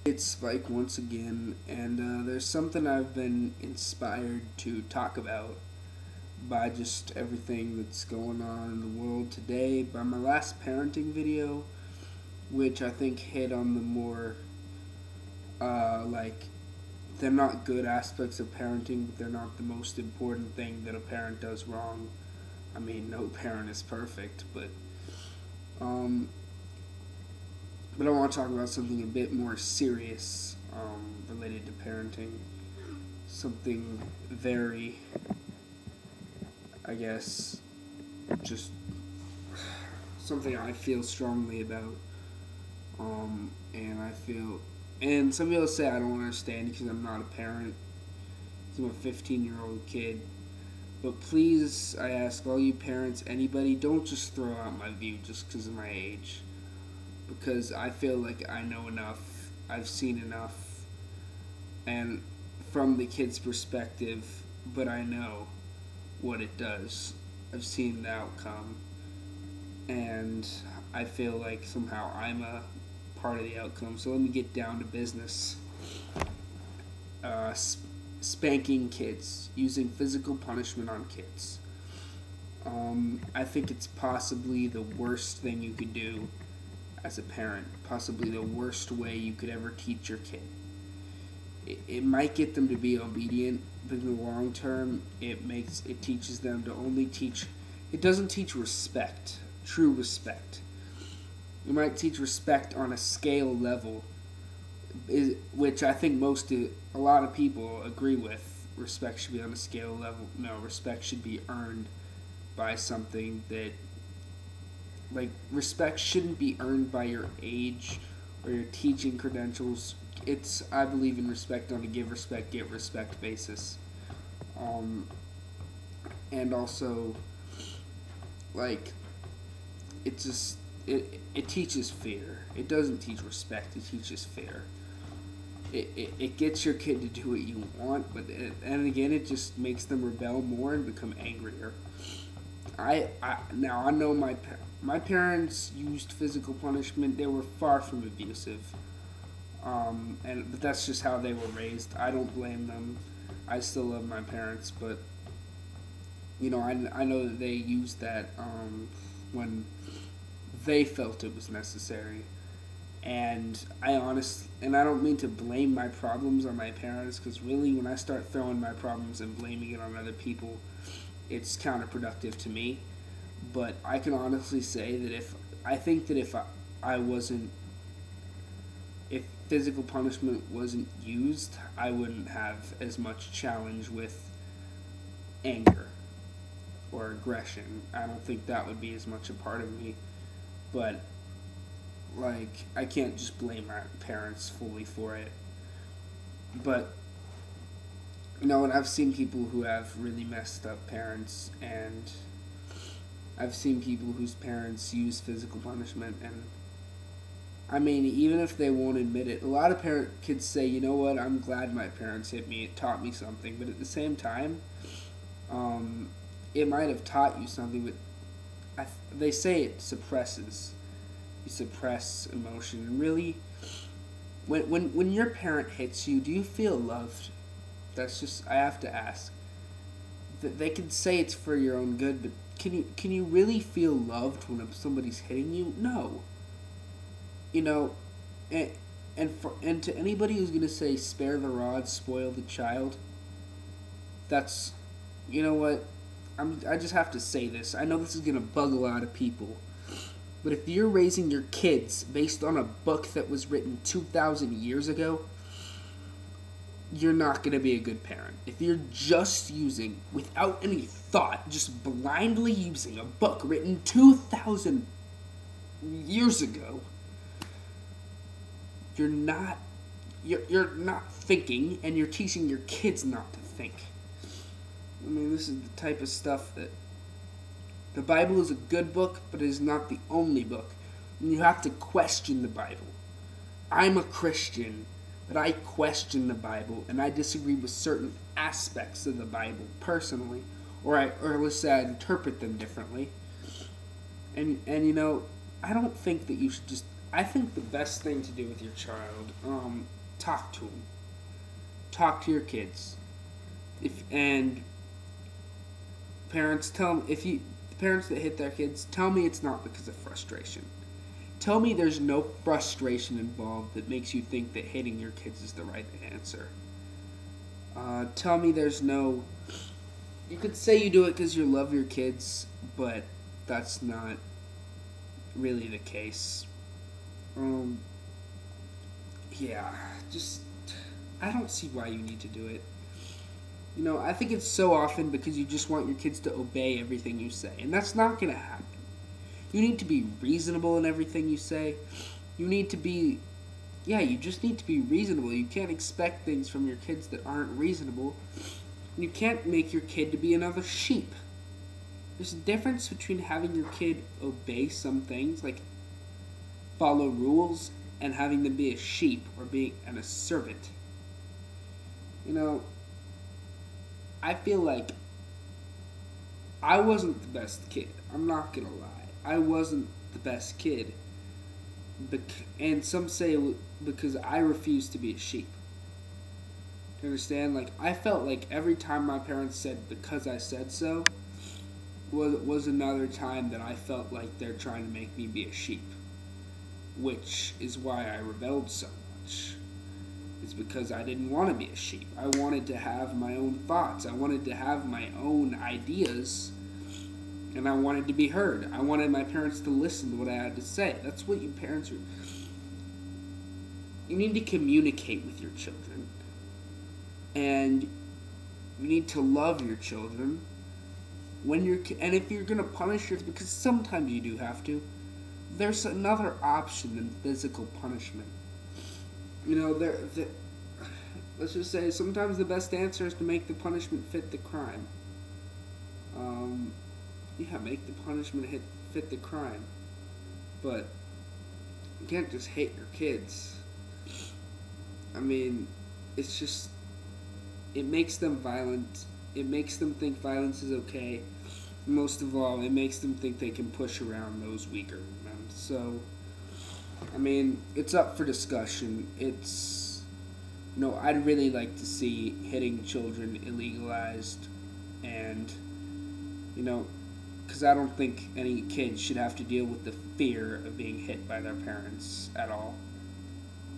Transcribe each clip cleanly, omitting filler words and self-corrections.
It's Spike once again, and there's something I've been inspired to talk about by just everything that's going on in the world today. By my last parenting video, which I think hit on the more, like, they're not good aspects of parenting, but they're not the most important thing that a parent does wrong. I mean, no parent is perfect, um, but I want to talk about something a bit more serious related to parenting. Something very, I guess, just something I feel strongly about. And some people say I don't understand because I'm not a parent. 'Cause I'm a 15-year-old kid. But please, I ask all you parents, anybody, don't just throw out my view just because of my age. Because I feel like I know enough, I've seen enough, and from the kid's perspective, but I know what it does. I've seen the outcome, and I feel like somehow I'm a part of the outcome. So let me get down to business. Uh, Spanking kids, using physical punishment on kids. I think it's possibly the worst thing you could do as a parent, possibly the worst way you could ever teach your kid. It might get them to be obedient, but in the long term, it teaches them to only teach. It doesn't teach respect, true respect. You might teach respect on a scale level, which I think a lot of people agree with. Respect should be on a scale level. No, respect should be earned by something that, like, respect shouldn't be earned by your age or your teaching credentials. I believe in respect on a give respect, get respect basis. Um, and also, like, it teaches fear. It doesn't teach respect, it teaches fear. It gets your kid to do what you want, and again, it just makes them rebel more and become angrier. Now I know my parents used physical punishment. They were far from abusive, but that's just how they were raised. I don't blame them. I still love my parents, but I know that they used that when they felt it was necessary. And I don't mean to blame my problems on my parents, because really, when I start throwing my problems and blaming it on other people, it's counterproductive to me. But I can honestly say that if I wasn't, if physical punishment wasn't used, I wouldn't have as much challenge with anger or aggression. I don't think that would be as much a part of me. But, like, I can't just blame my parents fully for it. But, and I've seen people who have really messed up parents, and I've seen people whose parents use physical punishment, and I mean, even if they won't admit it, a lot of kids say, you know what, I'm glad my parents hit me, it taught me something. But at the same time, it might have taught you something, but they say it suppresses. You suppress emotion. And really, when your parent hits you, do you feel loved? I have to ask. They can say it's for your own good, but can you really feel loved when somebody's hitting you? No. And and to anybody who's gonna say spare the rod, spoil the child, that's, you know what? I just have to say this. I know this is gonna bug a lot of people, but if you're raising your kids based on a book that was written 2,000 years ago, you're not going to be a good parent. If you're just using, without any thought, just blindly using a book written 2,000 years ago, you're not thinking, and you're teaching your kids not to think. I mean, this is the type of stuff that the Bible is a good book, but it is not the only book. And you have to question the Bible. I'm a Christian, but I question the Bible, and I disagree with certain aspects of the Bible personally, or let's say I interpret them differently. And I don't think that you should just I think the best thing to do with your child, talk to them. Talk to your kids. If and parents tell them if you the parents that hit their kids, tell me it's not because of frustration. Tell me there's no frustration involved that makes you think that hitting your kids is the right answer. Tell me there's no. You could say you do it because you love your kids, but that's not really the case. Um, yeah, just I don't see why you need to do it. You know, I think it's so often because you just want your kids to obey everything you say, and that's not going to happen. You need to be reasonable in everything you say. You need to be, yeah, you just need to be reasonable. You can't expect things from your kids that aren't reasonable. You can't make your kid to be another sheep. There's a difference between having your kid obey some things, like follow rules, and having them be a sheep or being a servant. You know, I feel like I wasn't the best kid. I'm not gonna lie. I wasn't the best kid. And some say because I refused to be a sheep. Do you understand? Like, I felt like every time my parents said because I said so was another time that I felt like they're trying to make me be a sheep. Which is why I rebelled so much. It's because I didn't want to be a sheep. I wanted to have my own thoughts. I wanted to have my own ideas. And I wanted to be heard. I wanted my parents to listen to what I had to say. That's what you parents are. You need to communicate with your children. And you need to love your children. And if you're going to punish your, because sometimes you do have to, there's another option than physical punishment. You know, let's just say sometimes the best answer is to make the punishment fit the crime. Yeah, make the punishment fit the crime. But you can't just hate your kids. I mean, it's just, it makes them violent. It makes them think violence is okay. Most of all, it makes them think they can push around those weaker men. So, I mean, it's up for discussion. I'd really like to see hitting children illegalized, and, because I don't think any kid should have to deal with the fear of being hit by their parents at all.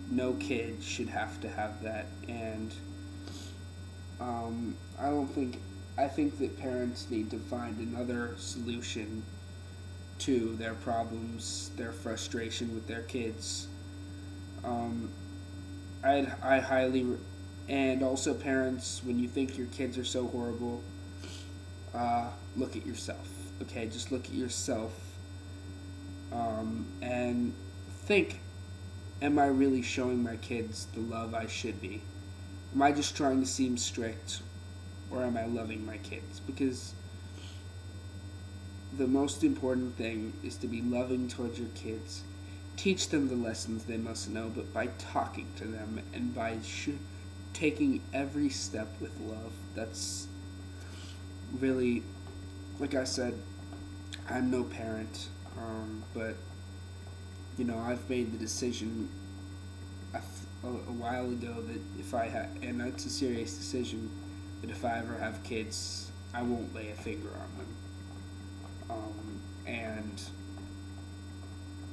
No kid should have to have that, and I think that parents need to find another solution to their problems, their frustration with their kids. And also parents, when you think your kids are so horrible, look at yourself. Okay, just look at yourself, and think, am I really showing my kids the love I should be? Am I just trying to seem strict, or am I loving my kids? Because the most important thing is to be loving towards your kids. Teach them the lessons they must know, but by talking to them and by taking every step with love. That's really, like I said, I'm no parent, but, I've made the decision a while ago that if I had, and it's a serious decision, that if I ever have kids, I won't lay a finger on them. And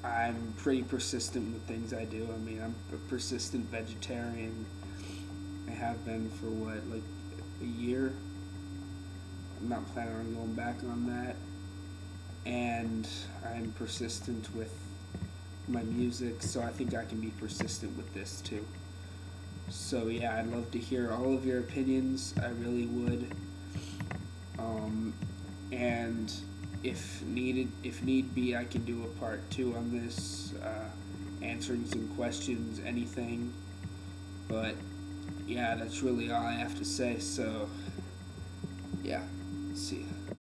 I'm pretty persistent with things I do. I mean, I'm a persistent vegetarian. I have been for a year. I'm not planning on going back on that. And I'm persistent with my music, so I think I can be persistent with this too. So yeah, I'd love to hear all of your opinions. I really would. And if need be, I can do a part 2 on this, answering some questions, anything. But yeah, that's really all I have to say. So yeah, see ya.